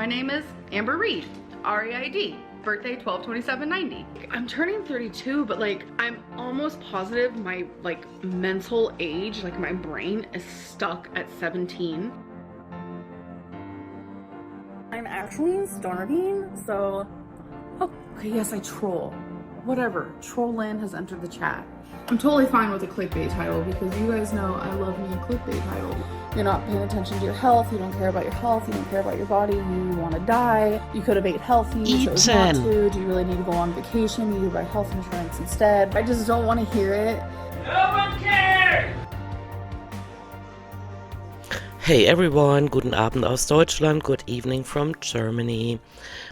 My name is Amber Reed, R-E-I-D, birthday 12/27/90. I'm turning 32, but like I'm almost positive my like mental age, like my brain is stuck at 17. I'm actually starving, so okay, yes, I troll. Whatever, trolleeeen has entered the chat. I'm totally fine with a clickbait title because you guys know I love me a clickbait title. You're not paying attention to your health, you don't care about your health, you don't care about your body, you want to die, you could have ate healthy, chose not to, do you really need to go on vacation, you need to buy health insurance instead. I just don't want to hear it. No one cares! Hey everyone, guten Abend aus Deutschland, good evening from Germany.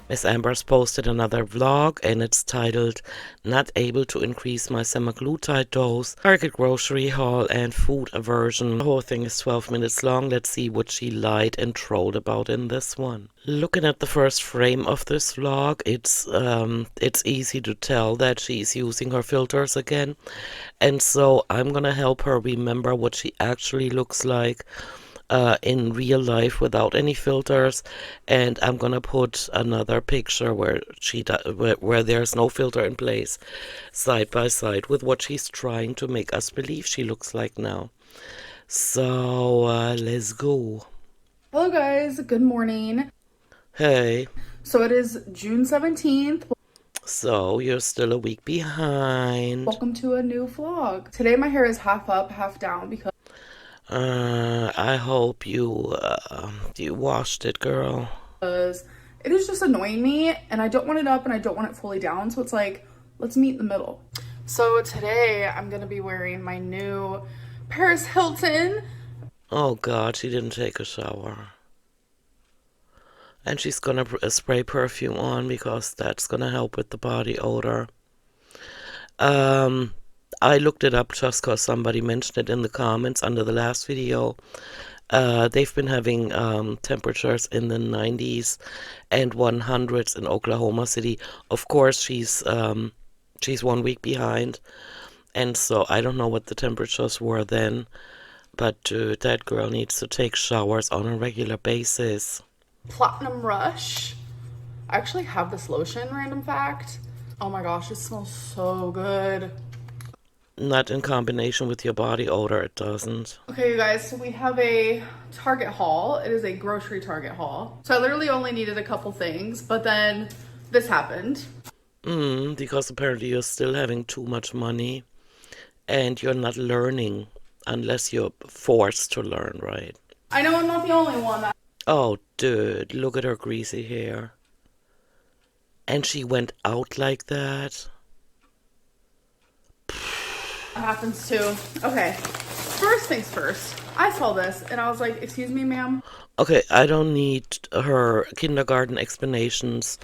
Miss Amber's posted another vlog and it's titled Not Able to Increase My Semaglutide Dose, Target Grocery Haul and Food Aversion. The whole thing is 12 minutes long. Let's see what she lied and trolled about in this one. Looking at the first frame of this vlog, it's easy to tell that she's using her filters again. And so I'm gonna help her remember what she actually looks like in real life without any filters, and I'm gonna put another picture where where there's no filter in place side by side with what she's trying to make us believe she looks like now. So let's go. Hello guys, good morning. Hey. So it is June 17th. So you're still a week behind. Welcome to a new vlog. Today my hair is half up, half down because I hope you washed it, girl. It is just annoying me and I don't want it up and I don't want it fully down, so it's like, let's meet in the middle. So today I'm gonna be wearing my new Paris Hilton. Oh god, she didn't take a shower. And she's gonna spray perfume on because that's gonna help with the body odor. I looked it up just because somebody mentioned it in the comments under the last video. They've been having temperatures in the 90s and 100s in Oklahoma City. Of course, she's 1 week behind, and so I don't know what the temperatures were then, but that girl needs to take showers on a regular basis. Platinum Rush. I actually have this lotion, random fact. Oh my gosh, it smells so good. Not in combination with your body odor, it doesn't. Okay, you guys, so we have a Target haul. It is a grocery Target haul. So I literally only needed a couple things, but then this happened. Because apparently you're still having too much money and you're not learning unless you're forced to learn, right? I know I'm not the only one. Oh, dude, look at her greasy hair. And she went out like that. Happens too. Okay, first things first. I saw this and I was like, excuse me, ma'am. Okay, I don't need her kindergarten explanations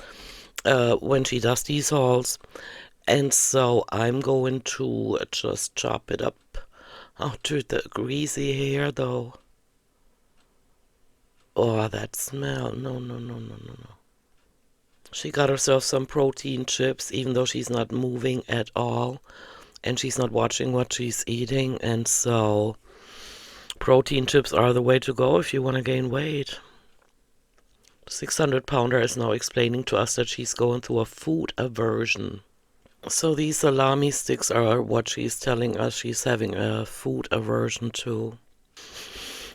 when she does these hauls. And so I'm going to just chop it up. Oh, dude, the greasy hair though. Oh, that smell. No. She got herself some protein chips, even though she's not moving at all. And she's not watching what she's eating, and so protein chips are the way to go if you want to gain weight. 600-pounder is now explaining to us that she's going through a food aversion. So these salami sticks are what she's telling us she's having a food aversion to.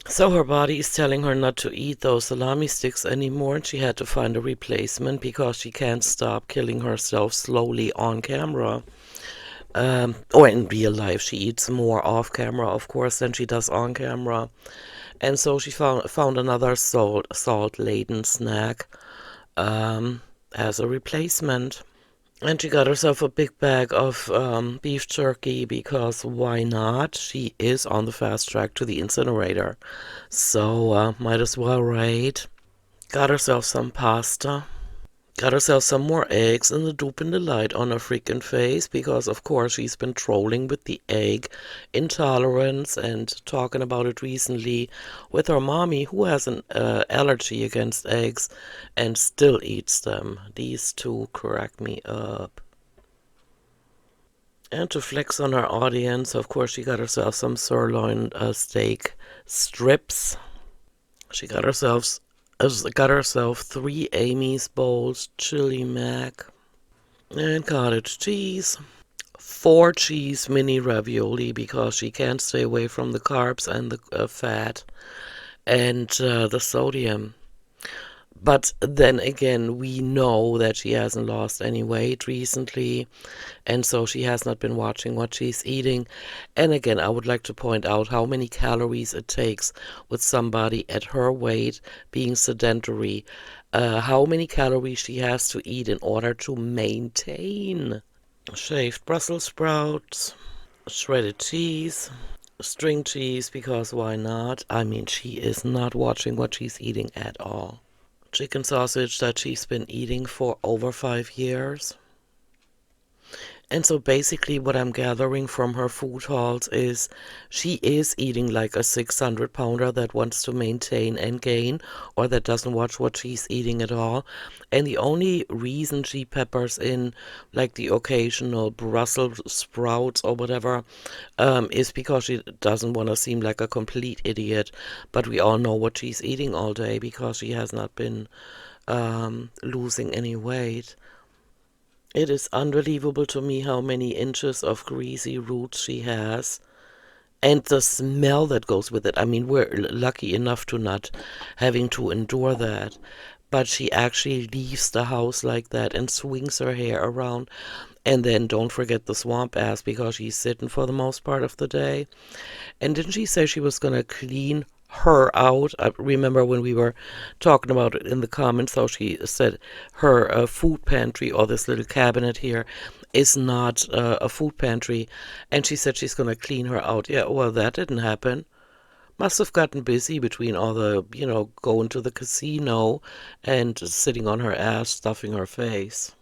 So her body is telling her not to eat those salami sticks anymore, and she had to find a replacement because she can't stop killing herself slowly on camera. Or in real life. She eats more off camera, of course, than she does on camera. And so she found another salt-laden snack as a replacement. And she got herself a big bag of beef jerky because why not? She is on the fast track to the incinerator. So might as well, right? Got herself some pasta. Got herself some more eggs and the dupe in the light on her freaking face because, of course, she's been trolling with the egg intolerance and talking about it recently with her mommy, who has an allergy against eggs and still eats them. These two crack me up. And to flex on her audience, of course, she got herself some sirloin steak strips. She got herself got herself 3 Amy's bowls, chili mac, and cottage cheese. 4 cheese mini ravioli because she can't stay away from the carbs and the fat and the sodium. But then again, we know that she hasn't lost any weight recently, and so she has not been watching what she's eating. And again, I would like to point out how many calories it takes with somebody at her weight being sedentary, how many calories she has to eat in order to maintain. Shaved Brussels sprouts, shredded cheese, string cheese, because why not? I mean, she is not watching what she's eating at all. Chicken sausage that she's been eating for over 5 years. And so basically what I'm gathering from her food hauls is she is eating like a 600-pounder that wants to maintain and gain, or that doesn't watch what she's eating at all. And the only reason she peppers in like the occasional Brussels sprouts or whatever is because she doesn't want to seem like a complete idiot. But we all know what she's eating all day because she has not been losing any weight. It is unbelievable to me how many inches of greasy roots she has. And the smell that goes with it. I mean, we're lucky enough to not having to endure that. But she actually leaves the house like that and swings her hair around. And then don't forget the swamp ass because she's sitting for the most part of the day. And didn't she say she was going to clean her out? I remember when we were talking about it in the comments, how she said her food pantry, or this little cabinet here, is not a food pantry. And she said she's going to clean her out. Yeah, well, that didn't happen. Must have gotten busy between all the, going to the casino and sitting on her ass, stuffing her face.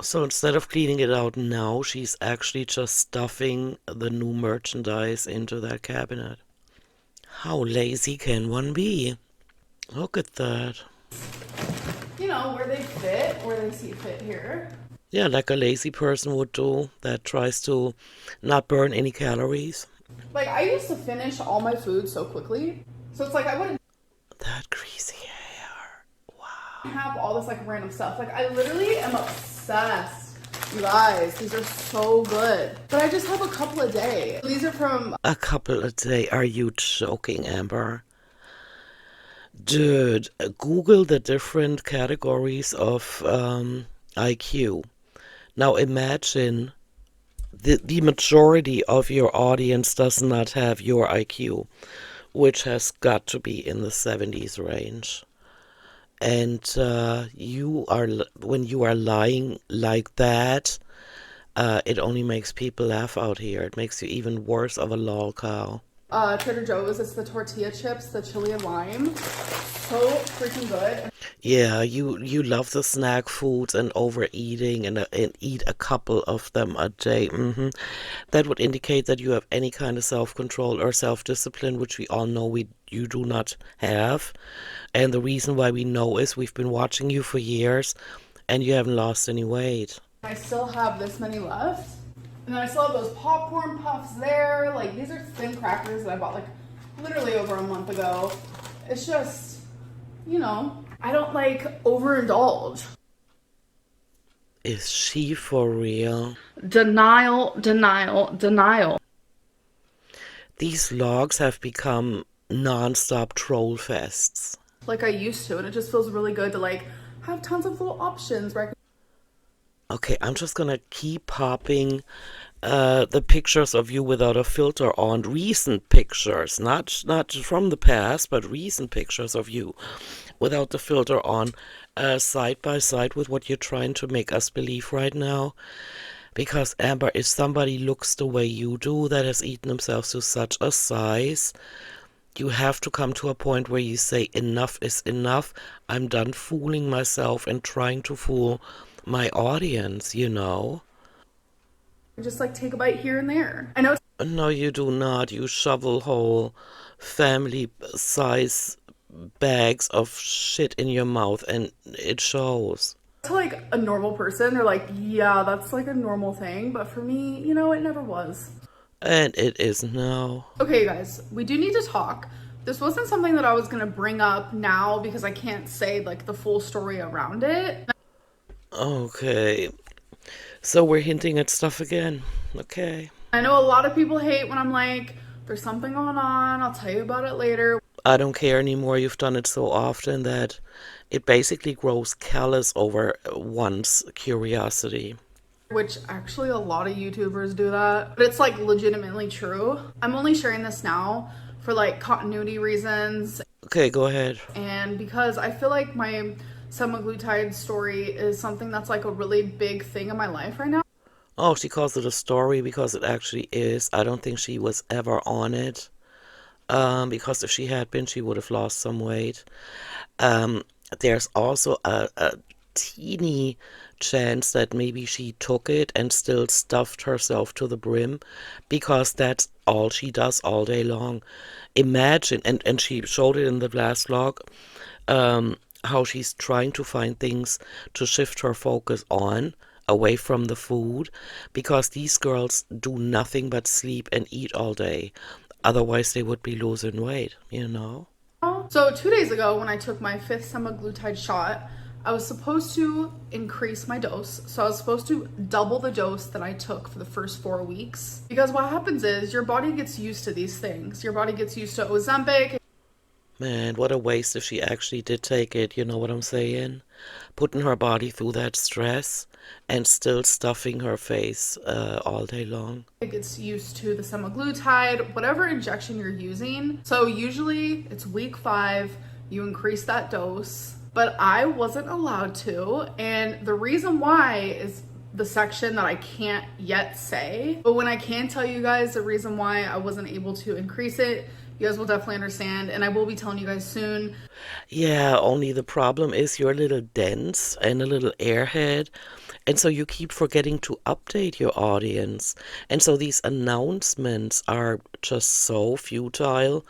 So instead of cleaning it out now, she's actually just stuffing the new merchandise into that cabinet. How lazy can one be? Look at that. Where they fit, where they see fit here. Yeah, like a lazy person would do that tries to not burn any calories. Like, I used to finish all my food so quickly. So it's like I wouldn't That greasy hair. Wow. have all this like random stuff. Like, I literally am obsessed. You guys, these are so good. But I just have a couple a day. These are from... A couple a day? Are you joking, Amber? Dude, Google the different categories of IQ. Now imagine the majority of your audience does not have your IQ, which has got to be in the 70s range. And when you are lying like that, it only makes people laugh out here. It makes you even worse of a lol cow. Trader Joe's, it's the tortilla chips, the chili and lime. So freaking good. Yeah, you love the snack foods and overeating and eat a couple of them a day. That would indicate that you have any kind of self-control or self-discipline, which we all know you do not have. And the reason why we know is we've been watching you for years and you haven't lost any weight. I still have this many left. And then I still have those popcorn puffs there. Like, these are thin crackers that I bought like literally over a month ago. It's just, I don't like overindulge. Is she for real? Denial, denial, denial. These vlogs have become non-stop troll fests. Like I used to, and it just feels really good to like have tons of little options where I can... Okay, I'm just gonna keep popping the pictures of you without a filter on. Recent pictures, not from the past, but recent pictures of you without the filter on, side by side with what you're trying to make us believe right now. Because Amber, if somebody looks the way you do, that has eaten themselves to such a size, you have to come to a point where you say enough is enough. I'm done fooling myself and trying to fool my audience, just like take a bite here and there. I know it's... No, you do not. You shovel whole family size bags of shit in your mouth and it shows. To like a normal person, they're like, yeah, that's like a normal thing. But for me, it never was. And it is now. Okay, guys, we do need to talk. This wasn't something that I was gonna bring up now because I can't say like the full story around it. Okay. So we're hinting at stuff again. Okay. I know a lot of people hate when I'm like, there's something going on, I'll tell you about it later. I don't care anymore. You've done it so often that it basically grows callous over one's curiosity. Which actually a lot of YouTubers do that. But it's like legitimately true. I'm only sharing this now for like continuity reasons. Okay, go ahead. And because I feel like my semaglutide story is something that's like a really big thing in my life right now. Oh, she calls it a story because it actually is. I don't think she was ever on it. Because if she had been, she would have lost some weight. There's also a teeny chance that maybe she took it and still stuffed herself to the brim because that's all she does all day long. Imagine, and she showed it in the last vlog, how she's trying to find things to shift her focus on away from the food because these girls do nothing but sleep and eat all day. Otherwise, they would be losing weight, you know? So 2 days ago, when I took my 5th semaglutide shot, I was supposed to increase my dose. So I was supposed to double the dose that I took for the first 4 weeks. Because what happens is your body gets used to these things. Your body gets used to Ozempic. Man, what a waste if she actually did take it, you know what I'm saying? Putting her body through that stress and still stuffing her face all day long. It gets used to the semaglutide, whatever injection you're using. So usually it's week 5, you increase that dose, but I wasn't allowed to. And the reason why is the section that I can't yet say. But when I can tell you guys the reason why I wasn't able to increase it, you guys will definitely understand, and I will be telling you guys soon. Yeah, only the problem is you're a little dense and a little airhead, and so you keep forgetting to update your audience. And so these announcements are just so futile,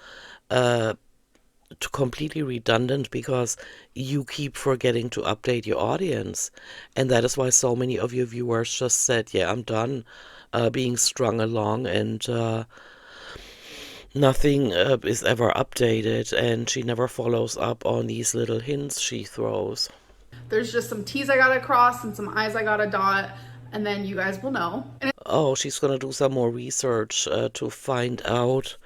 completely redundant because you keep forgetting to update your audience. And that is why so many of your viewers just said, yeah, I'm done being strung along and nothing is ever updated, and she never follows up on these little hints she throws. There's just some T's I gotta cross and some I's I gotta dot, and then you guys will know. Oh, she's gonna do some more research to find out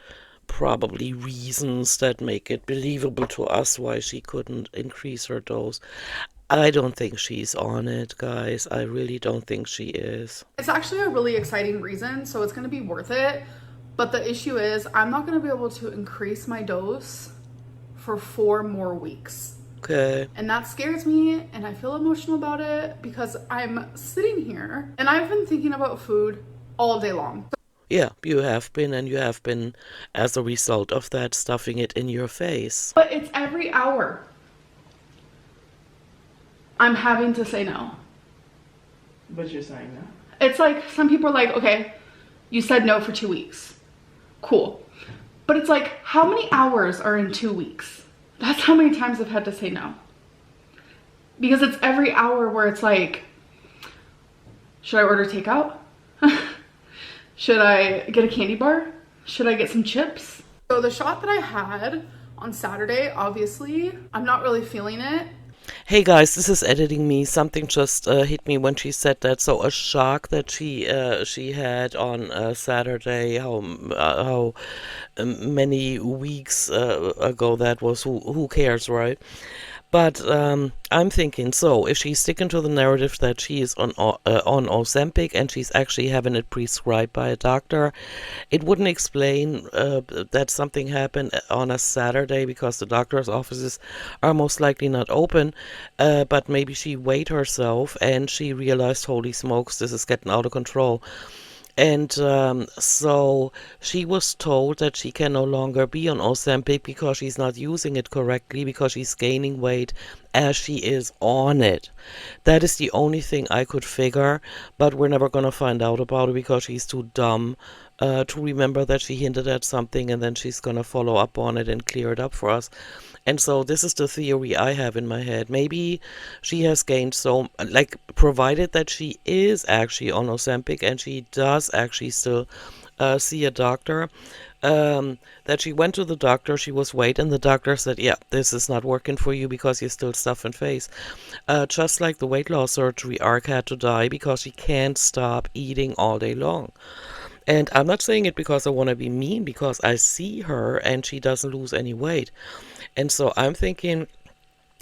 probably reasons that make it believable to us why she couldn't increase her dose. I don't think she's on it, guys. I really don't think she is. It's actually a really exciting reason, so it's gonna be worth it. But the issue is I'm not gonna be able to increase my dose for 4 more weeks. Okay. And that scares me, and I feel emotional about it because I'm sitting here and I've been thinking about food all day long. Yeah, you have been, and you have been as a result of that stuffing it in your face. But it's every hour. I'm having to say no. But you're saying no. It's like some people are like, okay, you said no for 2 weeks. Cool. But it's like, how many hours are in 2 weeks? That's how many times I've had to say no. Because it's every hour where it's like, should I order takeout? Should I get a candy bar? Should I get some chips? So the shot that I had on Saturday, obviously, I'm not really feeling it. Hey guys, this is editing me. Something just hit me when she said that. So a shock that she had on Saturday. How many weeks ago that was? Who cares, right? But I'm thinking, so if she's sticking to the narrative that she is on Ozempic and she's actually having it prescribed by a doctor, it wouldn't explain that something happened on a Saturday because the doctor's offices are most likely not open. But maybe she weighed herself and she realized, holy smokes, this is getting out of control. And so she was told that she can no longer be on Ozempic because she's not using it correctly, because she's gaining weight as she is on it. That is the only thing I could figure, but we're never going to find out about it because she's too dumb to remember that she hinted at something and then she's going to follow up on it and clear it up for us. And so this is the theory I have in my head. Maybe she has gained so, like, provided that she is actually on Ozempic and she does actually still see a doctor, that she went to the doctor, she was weighed, and the doctor said, yeah, this is not working for you because you're still stuffing face. Just like the weight loss surgery, Ark had to die because she can't stop eating all day long. And I'm not saying it because I want to be mean, because I see her and she doesn't lose any weight. And so I'm thinking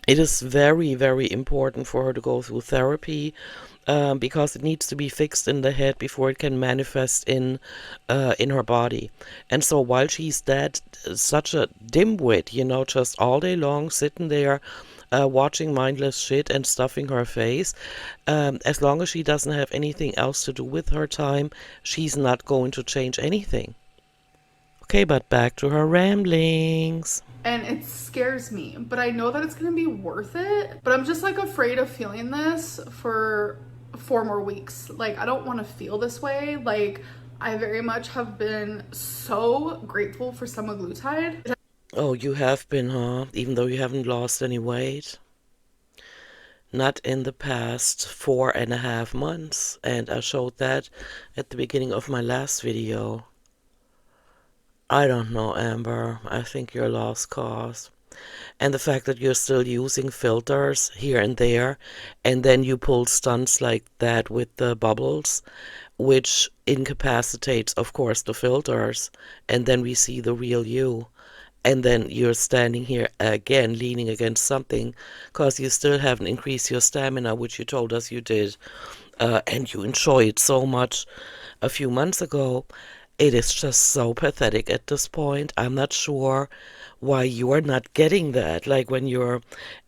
it is very, very important for her to go through therapy, because it needs to be fixed in the head before it can manifest in her body. And so while she's that such a dimwit, just all day long sitting there watching mindless shit and stuffing her face, as long as she doesn't have anything else to do with her time, she's not going to change anything. Okay, but back to her ramblings. And it scares me, but I know that it's gonna be worth it. But I'm just like afraid of feeling this for 4 more weeks. Like, I don't want to feel this way. Like, I very much have been so grateful for semaglutide. Oh, you have been, huh? Even though you haven't lost any weight? Not in the past 4.5 months. And I showed that at the beginning of my last video. I don't know, Amber. I think you're a lost cause. And the fact that you're still using filters here and there, and then you pull stunts like that with the bubbles, which incapacitates, of course, the filters, and then we see the real you. And then you're standing here again, leaning against something, because you still haven't increased your stamina, which you told us you did, and you enjoyed so much a few months ago. It is just so pathetic at this point. I'm not sure why you're not getting that. Like when you're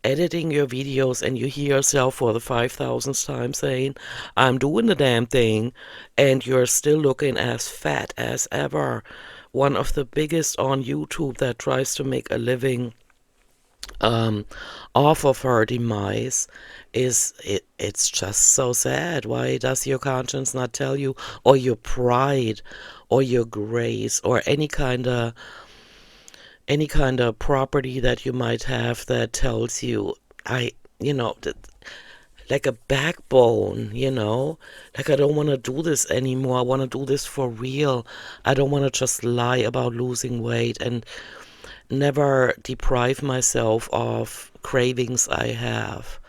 editing your videos and you hear yourself for the 5,000th time saying, I'm doing the damn thing, and you're still looking as fat as ever. One of the biggest on YouTube that tries to make a living off of her demise it's just so sad. Why does your conscience not tell you, or your pride, or your grace, or any kind of property that you might have that tells you, like a backbone, like I don't want to do this anymore. I want to do this for real. I don't want to just lie about losing weight and never deprive myself of cravings I have,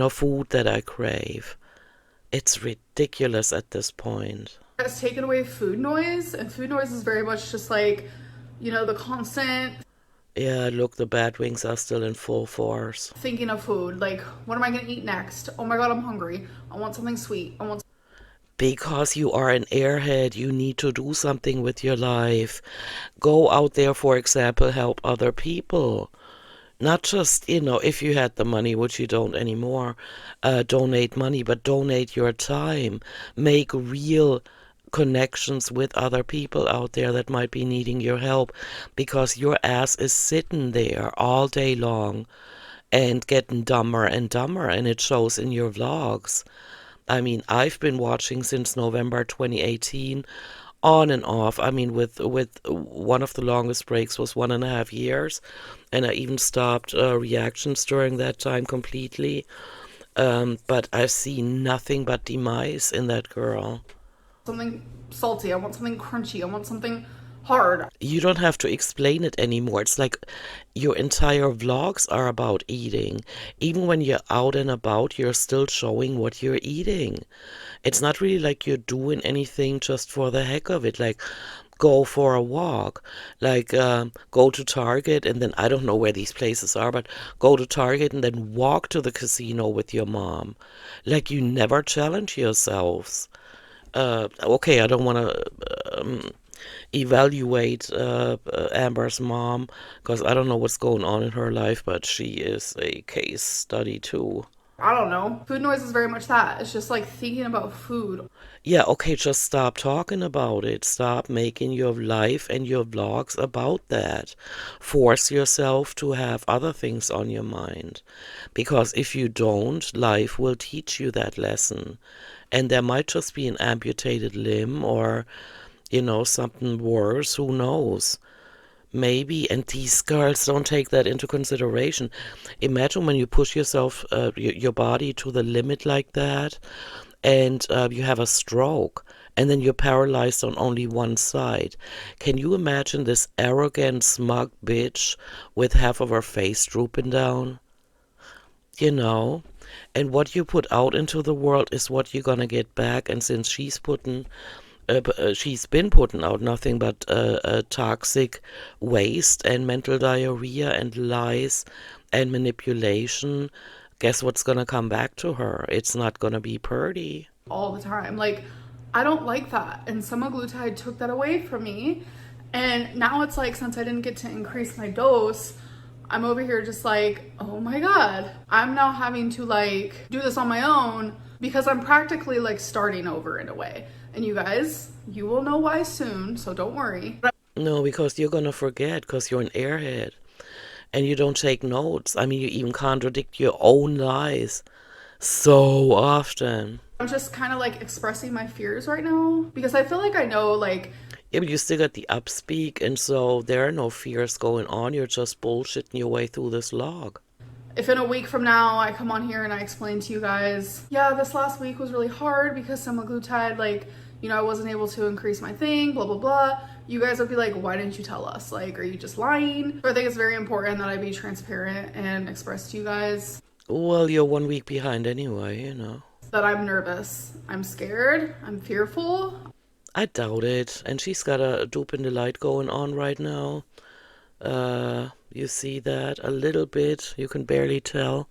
food that I crave. It's ridiculous at this point. It's taken away food noise, and food noise is very much just like, the constant Yeah, look, the bad wings are still in full force. thinking of food. Like, what am I gonna eat next? Oh my god, I'm hungry. I want something sweet. Because you are an airhead, you need to do something with your life. Go out there, for example, help other people. Not just, if you had the money, which you don't anymore, donate money, but donate your time. Make real connections with other people out there that might be needing your help, because your ass is sitting there all day long and getting dumber and dumber, and it shows in your vlogs. I mean, I've been watching since November 2018, on and off. I mean, with one of the longest breaks was 1.5 years, and I even stopped reactions during that time completely. But I've seen nothing but demise in that girl. Something salty. I want something crunchy. I want something hard. You don't have to explain it anymore. It's like your entire vlogs are about eating. Even when you're out and about, you're still showing what you're eating. It's not really like you're doing anything just for the heck of it. Like, go for a walk. Like, go to Target, and then, I don't know where these places are, but go to Target and then walk to the casino with your mom. Like, you never challenge yourselves. Okay, I don't want to evaluate Amber's mom, because I don't know what's going on in her life, but she is a case study too. I don't know. Food noise is very much that. It's just like thinking about food. Yeah, okay, just stop talking about it. Stop making your life and your vlogs about that. Force yourself to have other things on your mind. Because if you don't, life will teach you that lesson. And there might just be an amputated limb, or, something worse. Who knows? Maybe. And these girls don't take that into consideration. Imagine when you push yourself, your body to the limit like that, and you have a stroke, and then you're paralyzed on only one side. Can you imagine this arrogant, smug bitch with half of her face drooping down? You know? And what you put out into the world is what you're gonna get back. And since she's she's been putting out nothing but toxic waste and mental diarrhea and lies and manipulation, guess what's gonna come back to her? It's not gonna be pretty. All the time. Like, I don't like that. And semaglutide took that away from me. And now it's like, since I didn't get to increase my dose, I'm over here just like, oh my God, I'm now having to like do this on my own because I'm practically like starting over in a way. And you guys, you will know why soon, so don't worry. No, because you're gonna forget, because you're an airhead and you don't take notes. I mean, you even contradict your own lies so often. I'm just kind of like expressing my fears right now because I feel like I know, like, Yeah, but you still got the upspeak, and so there are no fears going on. You're just bullshitting your way through this log. if in a week from now I come on here and I explain to you guys, yeah, this last week was really hard because semaglutide, like, you know, I wasn't able to increase my thing, blah, blah, blah. You guys would be like, why didn't you tell us? Like, are you just lying? So I think it's very important that I be transparent and express to you guys Well, you're 1 week behind anyway, you know. that I'm nervous. I'm scared. I'm fearful. I doubt it. And she's got a dupe in the light going on right now. You see that a little bit. You can barely tell.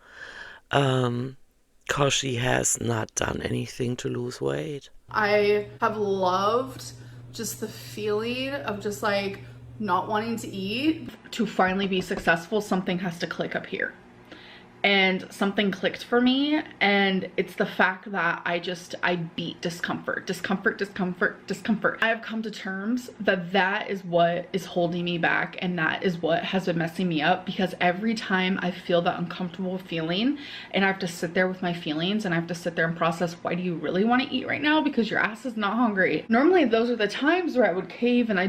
'Cause she has not done anything to lose weight. I have loved just the feeling of just like not wanting to eat. To finally be successful, something has to click up here. And something clicked for me, and it's the fact that I beat discomfort. I have come to terms that that is what is holding me back, and that is what has been messing me up, because every time I feel that uncomfortable feeling and I have to sit there with my feelings and I have to sit there and process, why do you really want to eat right now? Because your ass is not hungry. Normally those are the times where I would cave and I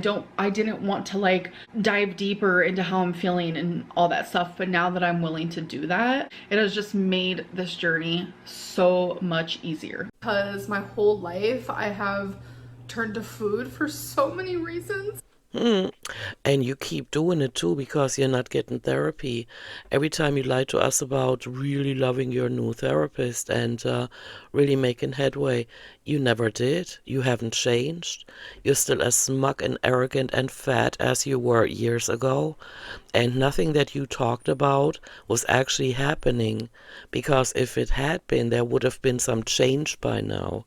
didn't want to like dive deeper into how I'm feeling and all that stuff. But now that I'm willing to do that, it has just made this journey so much easier. Because my whole life I have turned to food for so many reasons. And you keep doing it too because you're not getting therapy. Every time you lie to us about really loving your new therapist and really making headway, you never did. You haven't changed. You're still as smug and arrogant and fat as you were years ago. And nothing that you talked about was actually happening, because if it had been, there would have been some change by now.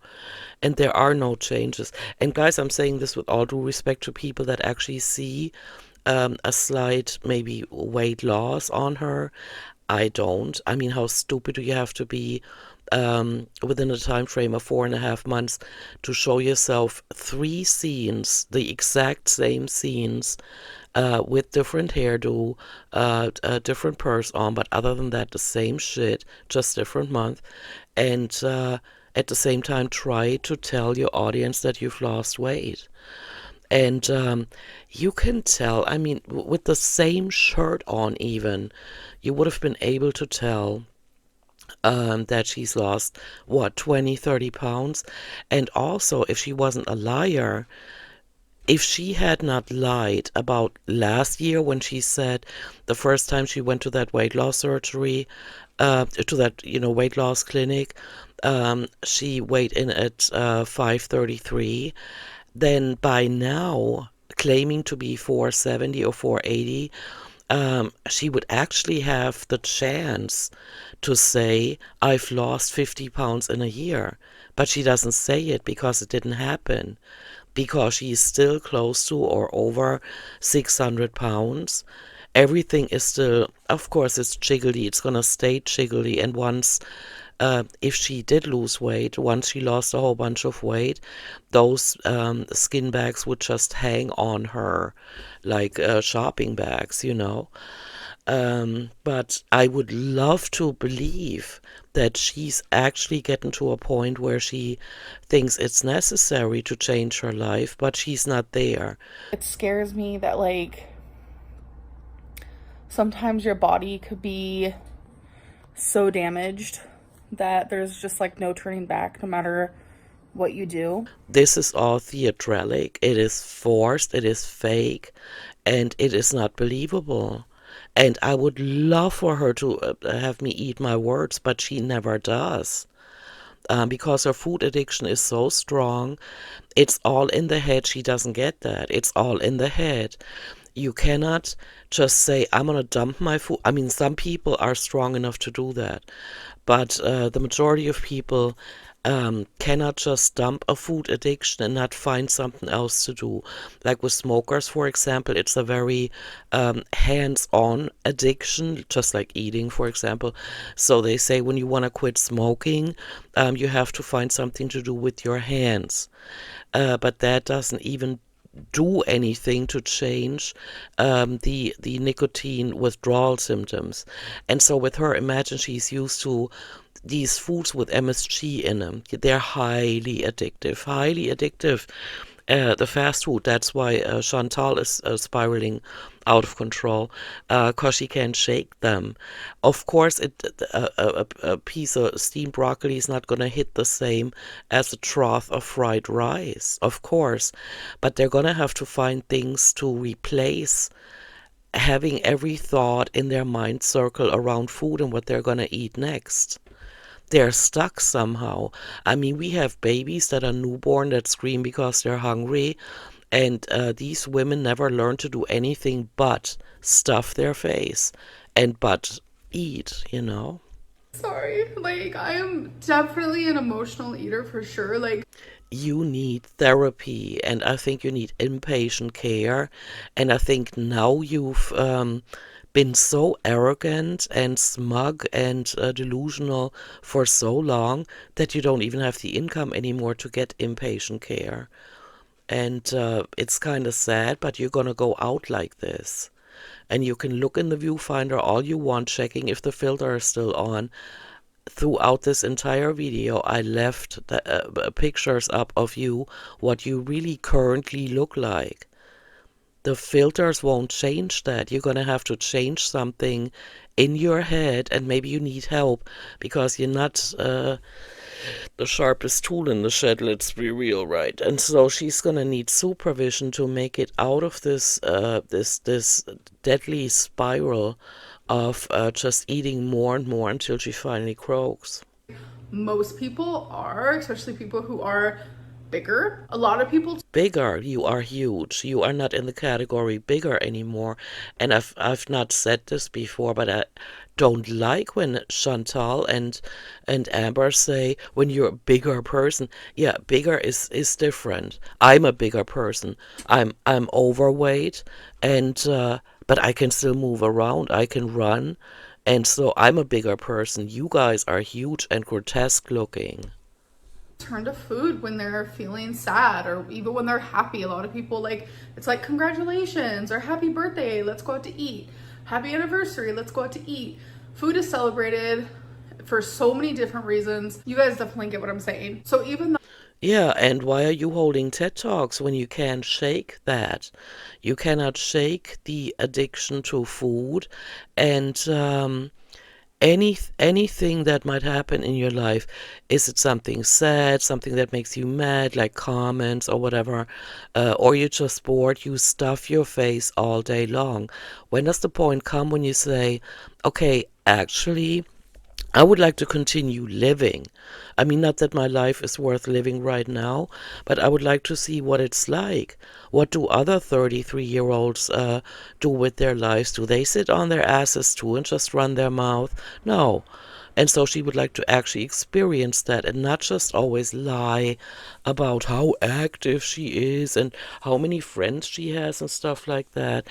And there are no changes. And guys, I'm saying this with all due respect to people that actually see a slight maybe weight loss on her. I don't. I mean, how stupid do you have to be within a time frame of 4.5 months to show yourself 3 scenes, the exact same scenes, with different hairdo, a different purse on, but other than that, the same shit, just different month. And at the same time, try to tell your audience that you've lost weight. And you can tell, I mean, with the same shirt on even, you would have been able to tell that she's lost, what, 20, 30 pounds? And also, if she wasn't a liar, if she had not lied about last year when she said the first time she went to that weight loss surgery, to that, weight loss clinic, she weighed in at 533, then by now, claiming to be 470 or 480, she would actually have the chance to say, I've lost 50 pounds in a year. But she doesn't say it because it didn't happen. Because she's still close to or over 600 pounds. Everything is still, of course, it's jiggly. It's going to stay jiggly. And once, if she did lose weight, once she lost a whole bunch of weight, those skin bags would just hang on her like shopping bags, But I would love to believe that she's actually getting to a point where she thinks it's necessary to change her life, but she's not there. It scares me that, like, sometimes your body could be so damaged that there's just like no turning back no matter what you do. This is all theatralic. It is forced, it is fake, and it is not believable. And I would love for her to have me eat my words, but she never does. Because her food addiction is so strong. It's all in the head. She doesn't get that. It's all in the head. You cannot just say, I'm going to dump my food. I mean, some people are strong enough to do that, but the majority of people cannot just dump a food addiction and not find something else to do. Like with smokers, for example, it's a very hands-on addiction, just like eating, for example. So they say when you want to quit smoking, you have to find something to do with your hands. But that doesn't even do anything to change the nicotine withdrawal symptoms. And so with her, imagine she's used to these foods with MSG in them. They're highly addictive, highly addictive. The fast food, that's why Chantal is spiraling out of control, because she can't shake them. Of course, a piece of steamed broccoli is not going to hit the same as a trough of fried rice, of course, but they're going to have to find things to replace having every thought in their mind circle around food and what they're going to eat next. They're stuck somehow. I mean, we have babies that are newborn that scream because they're hungry, and these women never learn to do anything but stuff their face and but eat, you know? Sorry, like I am definitely an emotional eater for sure. Like, You need therapy, and I think you need inpatient care. And I think now you've been so arrogant and smug and delusional for so long that you don't even have the income anymore to get inpatient care. And it's kind of sad, but you're gonna go out like this. And you can look in the viewfinder all you want, checking if the filter is still on. Throughout this entire video, I left the, pictures up of you, what you really currently look like. The filters won't change that. You're going to have to change something in your head, and maybe you need help because you're not the sharpest tool in the shed, let's be real, right? And so she's going to need supervision to make it out of this deadly spiral of just eating more and more until she finally croaks. most people are, especially people who are bigger. A lot of people Bigger, you are huge. You are not in the category bigger anymore. And I've not said this before, but I don't like when Chantal and Amber say when you're a bigger person. Yeah, bigger is different. I'm a bigger person. I'm overweight, and but I can still move around. I can run. And so I'm a bigger person. You guys are huge and grotesque looking. turn to food when they're feeling sad or even when they're happy. A lot of people, like, it's like congratulations or happy birthday, let's go out to eat. Happy anniversary, let's go out to eat. Food is celebrated for so many different reasons. You guys definitely get what I'm saying. So even though Yeah, and why are you holding TED Talks when you can't shake that? You cannot shake the addiction to food and anything that might happen in your life. Is it something sad, something that makes you mad, like comments or whatever, or you're just bored, you stuff your face all day long. When does the point come when you say, okay, actually, I would like to continue living. I mean, not that my life is worth living right now, but I would like to see what it's like. What do other 33-year-olds do with their lives? Do they sit on their asses too and just run their mouth? No. And so she would like to actually experience that and not just always lie about how active she is and how many friends she has and stuff like that.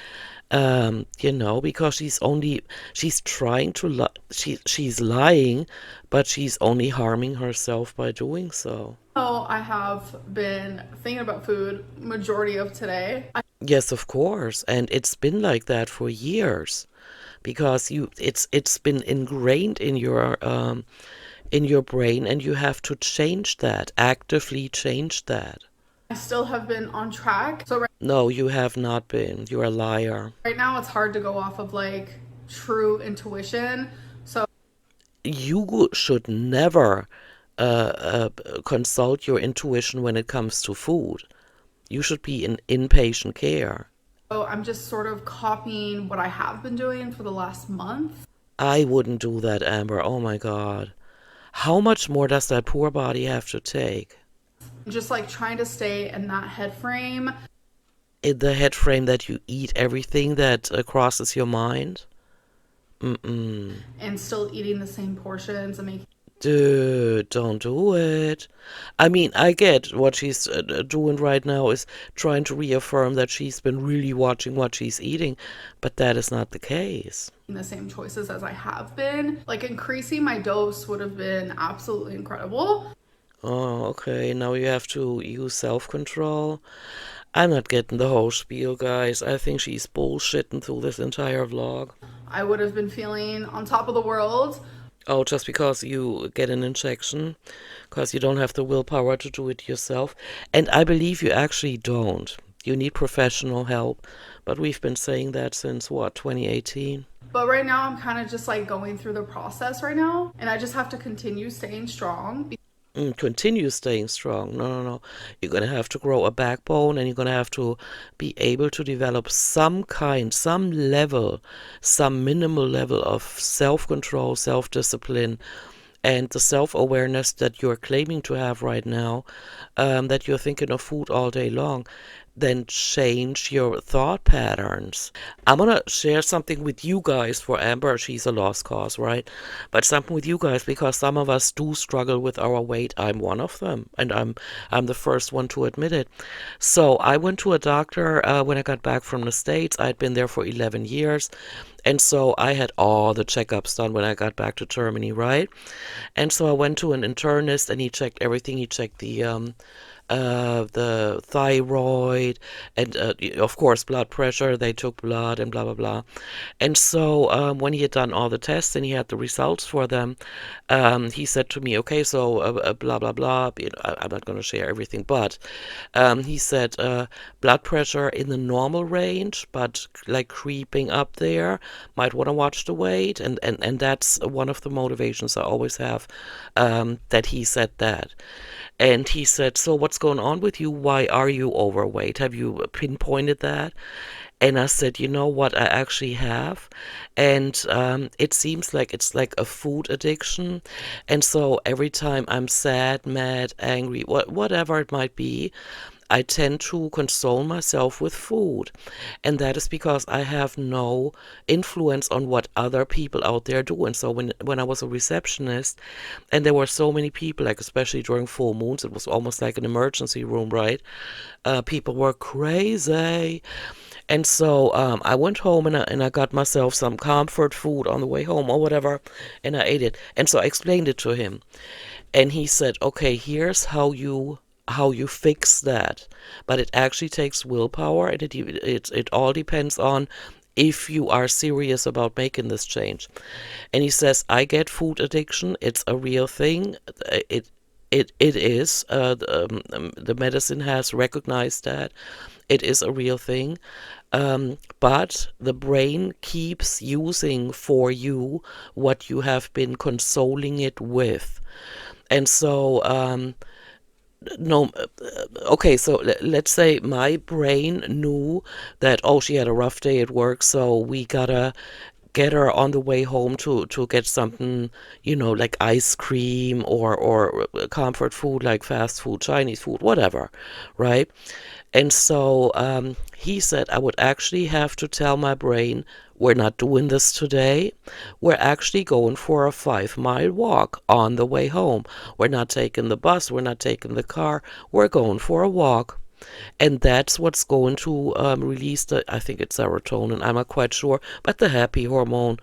Because she's trying to she's lying, but she's only harming herself by doing so. I have been thinking about food majority of today, Yes, of course, and it's been like that for years because it's been ingrained in your brain, and you have to change that, actively change that. I still have been on track. So No, you have not been. You're a liar. right now it's hard to go off of like true intuition. So you should never consult your intuition when it comes to food. You should be in inpatient care. So I'm just sort of copying what I have been doing for the last month. I wouldn't do that, Amber. Oh my God. How much more does that poor body have to take? Just like trying to stay in that head frame. In the head frame that you eat everything that crosses your mind? And still eating the same portions and making. Dude, don't do it. I mean, I get what she's doing right now is trying to reaffirm that she's been really watching what she's eating, but that is not the case. The same choices as I have been. Like increasing my dose would have been absolutely incredible. Oh, okay. Now you have to use self-control. I'm not getting the whole spiel, guys. I think she's bullshitting through this entire vlog. I would have been feeling on top of the world. Oh, just because you get an injection, because you don't have the willpower to do it yourself. And I believe you actually don't. You need professional help. But we've been saying that since, what, 2018? But right now I'm kind of just like going through the process right now. And I just have to continue staying strong. Continue staying strong. No. You're going to have to grow a backbone, and you're going to have to be able to develop some level, some minimal level of self-control, self-discipline, and the self-awareness that you're claiming to have right now, that you're thinking of food all day long. Then change your thought patterns. I'm going to share something with you guys. For Amber, she's a lost cause, right? But something with you guys, because some of us do struggle with our weight. I'm one of them, and I'm the first one to admit it. So I went to a doctor when I got back from the States. I'd been there for 11 years. And so I had all the checkups done when I got back to Germany, right? And so I went to an internist, and he checked everything. He checked the thyroid, and of course blood pressure. They took blood and blah blah blah. And so when he had done all the tests and he had the results for them, he said to me, okay, so blah blah blah. I'm not going to share everything, but he said blood pressure in the normal range, but like creeping up there. Might want to watch the weight, and that's one of the motivations I always have, that he said that. And he said, so what's going on with you? Why are you overweight? Have you pinpointed that? And I said, you know what, I actually have. And it seems like it's like a food addiction. And so every time I'm sad, mad, angry, whatever it might be, I tend to console myself with food. And that is because I have no influence on what other people out there do. And so when I was a receptionist, and there were so many people, like especially during full moons, it was almost like an emergency room, right? People were crazy. And so I went home, and I got myself some comfort food on the way home or whatever, and I ate it. And so I explained it to him. And he said, okay, here's how you fix that. But it actually takes willpower, and it all depends on if you are serious about making this change. And he says, I get food addiction. It's a real thing. It is. The medicine has recognized that. It is a real thing. But the brain keeps using for you what you have been consoling it with. And so no, okay, so let's say my brain knew that, oh, she had a rough day at work, so we gotta get her on the way home to get something, like ice cream or comfort food like fast food, Chinese food, whatever, right? And so he said I would actually have to tell my brain, we're not doing this today. We're actually going for a 5-mile walk on the way home. We're not taking the bus. We're not taking the car. We're going for a walk. And that's what's going to release I think it's serotonin, I'm not quite sure, but the happy hormone.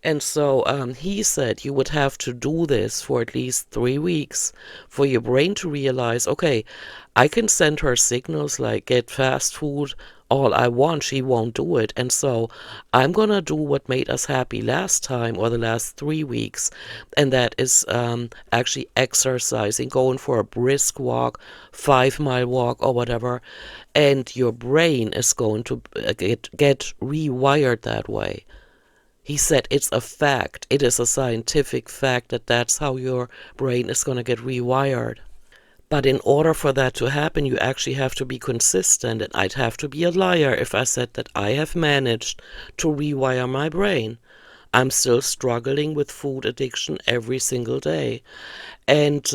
And so he said you would have to do this for at least 3 weeks for your brain to realize, okay, I can send her signals like get fast food all I want, she won't do it. And so I'm going to do what made us happy last time or the last 3 weeks. And that is actually exercising, going for a brisk walk, 5-mile walk or whatever. And your brain is going to get rewired that way. He said it's a fact. It is a scientific fact that that's how your brain is going to get rewired. But in order for that to happen, you actually have to be consistent. And I'd have to be a liar if I said that I have managed to rewire my brain. I'm still struggling with food addiction every single day. And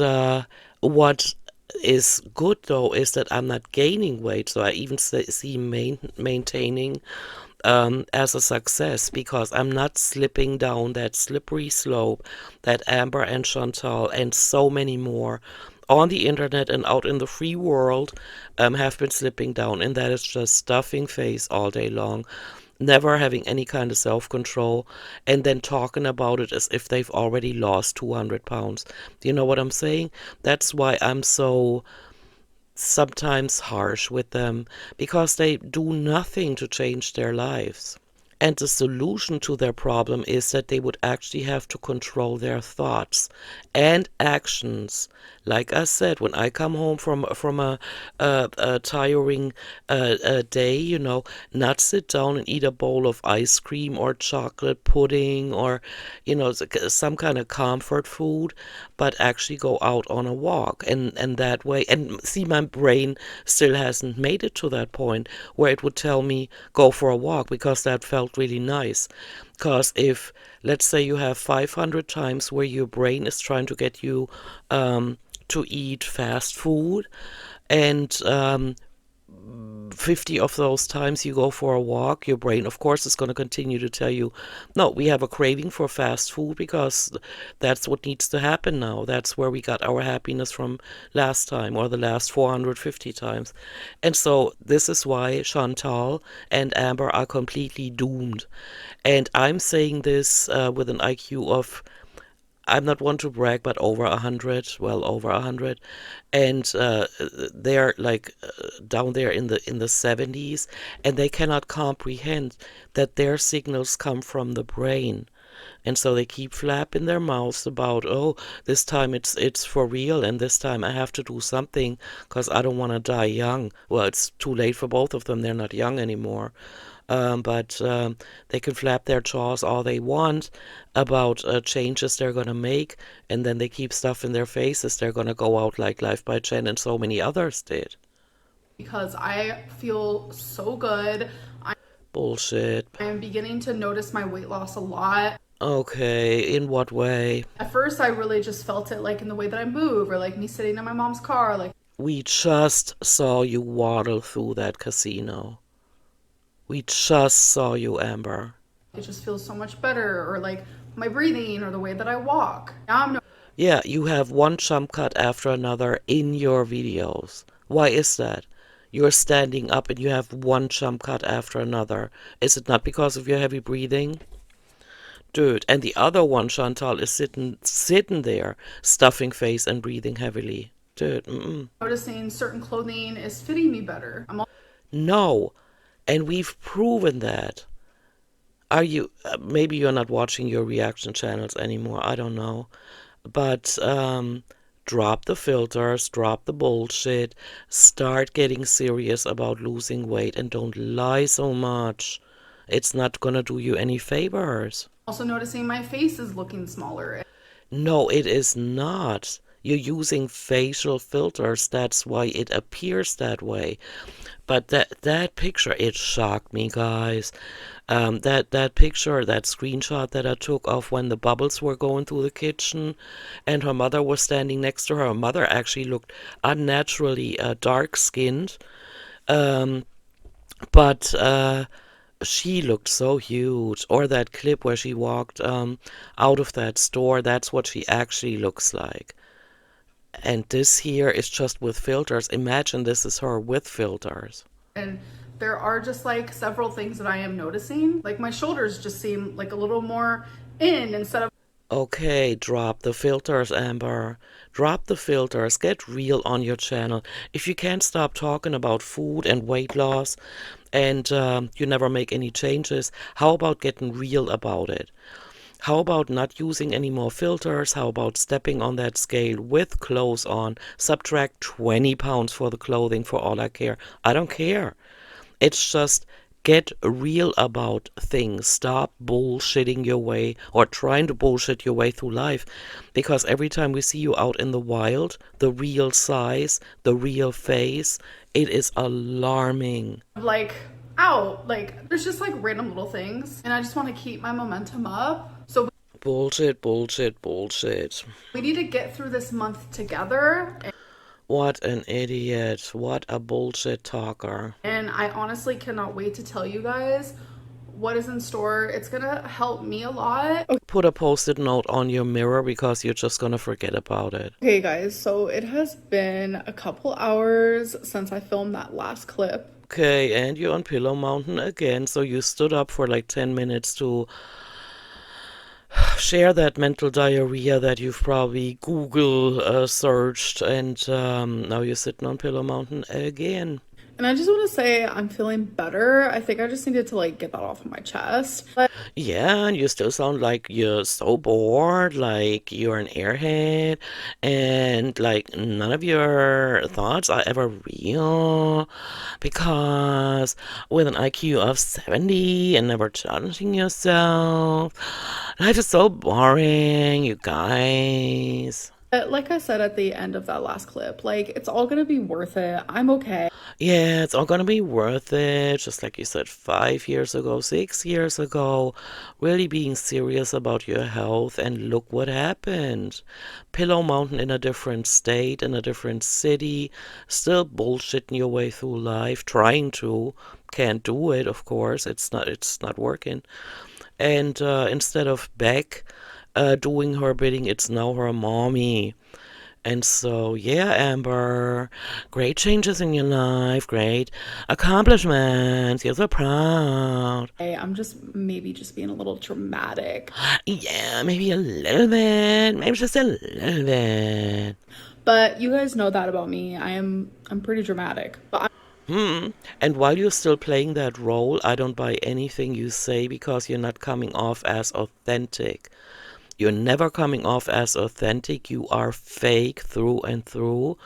what is good though is that I'm not gaining weight. So I even see maintaining as a success because I'm not slipping down that slippery slope that Amber and Chantal and so many more on the internet and out in the free world have been slipping down, and that is just stuffing face all day long, never having any kind of self-control, and then talking about it as if they've already lost 200 pounds. Do you know what I'm saying? That's why I'm so sometimes harsh with them, because they do nothing to change their lives. And the solution to their problem is that they would actually have to control their thoughts and actions. Like I said, when I come home from a tiring day, you know, not sit down and eat a bowl of ice cream or chocolate pudding or, you know, some kind of comfort food, but actually go out on a walk. And that way, and see, my brain still hasn't made it to that point where it would tell me go for a walk, because that felt really nice. Because if, let's say, you have 500 times where your brain is trying to get you to eat fast food, and 50 of those times you go for a walk, your brain, of course, is going to continue to tell you, no, we have a craving for fast food because that's what needs to happen now. That's where we got our happiness from last time, or the last 450 times. And so this is why Chantal and Amber are completely doomed. And I'm saying this with an IQ of, I'm not one to brag, but over 100, well over 100, and they're like down there in the 70s, and they cannot comprehend that their signals come from the brain, and so they keep flapping their mouths about, oh, this time it's for real, and this time I have to do something because I don't want to die young. Well, it's too late for both of them; they're not young anymore. But they can flap their jaws all they want about changes they're going to make, and then they keep stuff in their faces. They're going to go out like Life by Jen and so many others did. Because I feel so good. Bullshit. I am beginning to notice my weight loss a lot. Okay, in what way? At first, I really just felt it like in the way that I move, or like me sitting in my mom's car. Like, We just saw you waddle through that casino. We just saw you, Amber. it just feels so much better, or like my breathing, or the way that I walk. Now I'm Yeah, you have one jump cut after another in your videos. Why is that? You're standing up and you have one jump cut after another. Is it not because of your heavy breathing? Dude, and the other one, Chantal, is sitting there, stuffing face and breathing heavily. Dude, noticing certain clothing is fitting me better. No, and we've proven that. Are you, maybe you're not watching your reaction channels anymore, I don't know. But drop the filters, drop the bullshit, start getting serious about losing weight, and don't lie so much. It's not gonna do you any favors. Also noticing my face is looking smaller. No, it is not. You're using facial filters, that's why it appears that way. But that picture, it shocked me, guys. That picture, that screenshot that I took of when the bubbles were going through the kitchen and her mother was standing next to her. Her mother actually looked unnaturally dark-skinned. But she looked so huge. Or that clip where she walked out of that store, that's what she actually looks like. And this here is just with filters. Imagine this is her with filters. And there are just like several things that I am noticing. Like my shoulders just seem like a little more in instead of. Okay, drop the filters, Amber. Drop the filters. Get real on your channel. If you can't stop talking about food and weight loss and you never make any changes, how about getting real about it? How about not using any more filters? How about stepping on that scale with clothes on? Subtract 20 pounds for the clothing for all I care. I don't care. It's just Get real about things. Stop bullshitting your way or trying to bullshit your way through life. Because every time we see you out in the wild, the real size, the real face, it is alarming. Like, out. Like, there's just like random little things. And I just want to keep my momentum up. So Bullshit, bullshit, bullshit. we need to get through this month together. What an idiot. What a bullshit talker. And I honestly cannot wait to tell you guys what is in store. It's gonna help me a lot. Put a post-it note on your mirror because you're just gonna forget about it. Okay guys, so it has been a couple hours since I filmed that last clip. Okay, and you're on Pillow Mountain again, so you stood up for like 10 minutes to share that mental diarrhea that you've probably Google searched, and now you're sitting on Pillow Mountain again. And I just want to say I'm feeling better. I think I just needed to like get that off of my chest. But Yeah, and you still sound like you're so bored, like you're an airhead, and like none of your thoughts are ever real. Because with an IQ of 70 and never challenging yourself, life is so boring, you guys. like I said at the end of that last clip, like it's all gonna be worth it. I'm okay. Yeah, it's all gonna be worth it, just like you said 5 years ago, 6 years ago, really being serious about your health, and look what happened. Pillow Mountain in a different state, in a different city, still bullshitting your way through life, trying to, can't do it, of course, it's not working. And instead of Beck doing her bidding, it's now her mommy. And so, yeah, Amber, great changes in your life, great accomplishments. You're so proud. I'm just maybe just being a little dramatic. Yeah, maybe a little bit, maybe just a little bit. But you guys know that about me. I'm pretty dramatic. But And while you're still playing that role, I don't buy anything you say because you're not coming off as authentic. You're never coming off as authentic. You are fake through and through.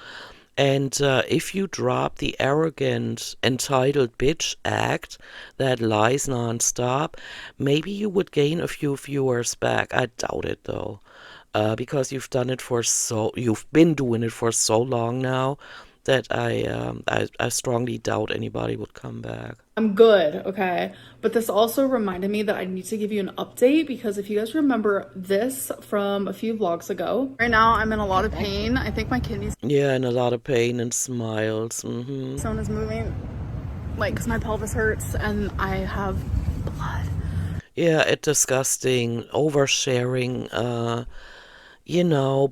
And if you drop the arrogant, entitled bitch act that lies nonstop, maybe you would gain a few viewers back. I doubt it though, because you've been doing it for so long now that I strongly doubt anybody would come back. I'm good, okay? But this also reminded me that I need to give you an update because if you guys remember this from a few vlogs ago, right now I'm in a lot of pain. I think my kidney Yeah, and a lot of pain and smiles. stone is moving, like, because my pelvis hurts and I have blood. Yeah, it's disgusting. Oversharing.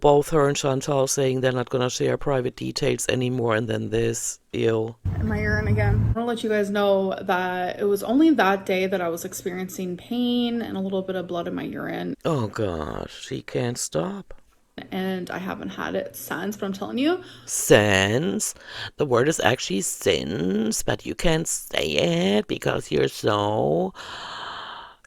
Both her and Chantal saying they're not gonna share private details anymore, and then this, ew. In my urine again. I want to let you guys know that it was only that day that I was experiencing pain and a little bit of blood in my urine. Oh gosh, she can't stop. And I haven't had it since, but I'm telling you. Sense? The word is actually sins, but you can't say it because you're so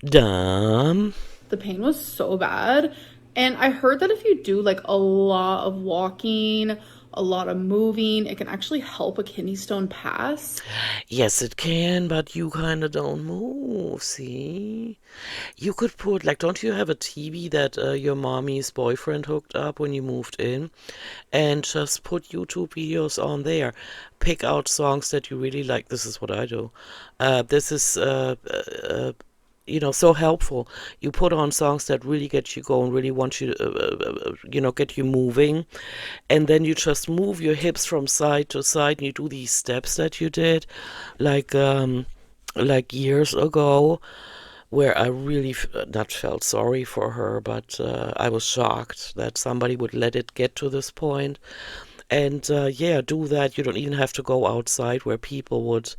dumb. The pain was so bad. And I heard that if you do like a lot of walking, a lot of moving, it can actually help a kidney stone pass. Yes, it can, but you kind of don't move, see? You could put, like, don't you have a TV that your mommy's boyfriend hooked up when you moved in? And just put YouTube videos on there. Pick out songs that you really like. This is what I do. This is so helpful. You put on songs that really get you going, really want you to, get you moving. And then you just move your hips from side to side and you do these steps that you did like years ago, where I really not felt sorry for her, but I was shocked that somebody would let it get to this point. And yeah, do that. You don't even have to go outside where people would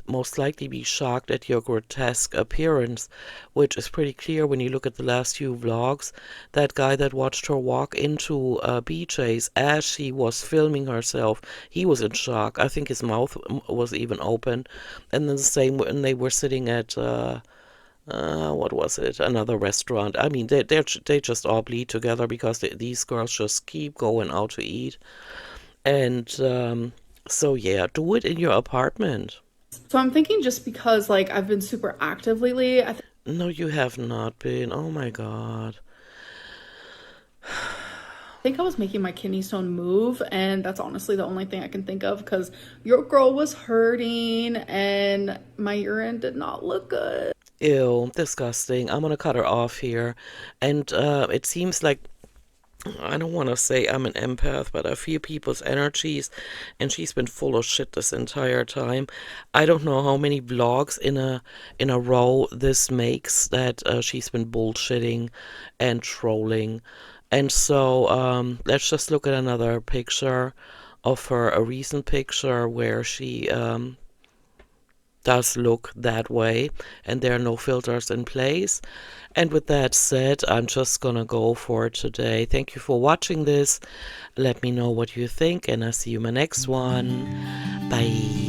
most likely be shocked at your grotesque appearance, which is pretty clear when you look at the last few vlogs. That guy that watched her walk into BJ's as she was filming herself, he was in shock. I think his mouth was even open. And then the same when they were sitting at what was it? Another restaurant. I mean, they just all bleed together because these girls just keep going out to eat. And so yeah, do it in your apartment. So I'm thinking just because like I've been super active lately, I No, you have not been. Oh my God. think I was making my kidney stone move, and that's honestly the only thing I can think of because your girl was hurting and my urine did not look good. Ew, disgusting. I'm gonna cut her off here. And it seems like I don't want to say I'm an empath, but I feel people's energies, and she's been full of shit this entire time. I don't know how many vlogs in a row this makes that she's been bullshitting and trolling. And so let's just look at another picture of her, a recent picture where she does look that way, and there are no filters in place. And with that said, I'm just gonna go for today. Thank you for watching this. Let me know what you think, and I'll see you in my next one. Bye.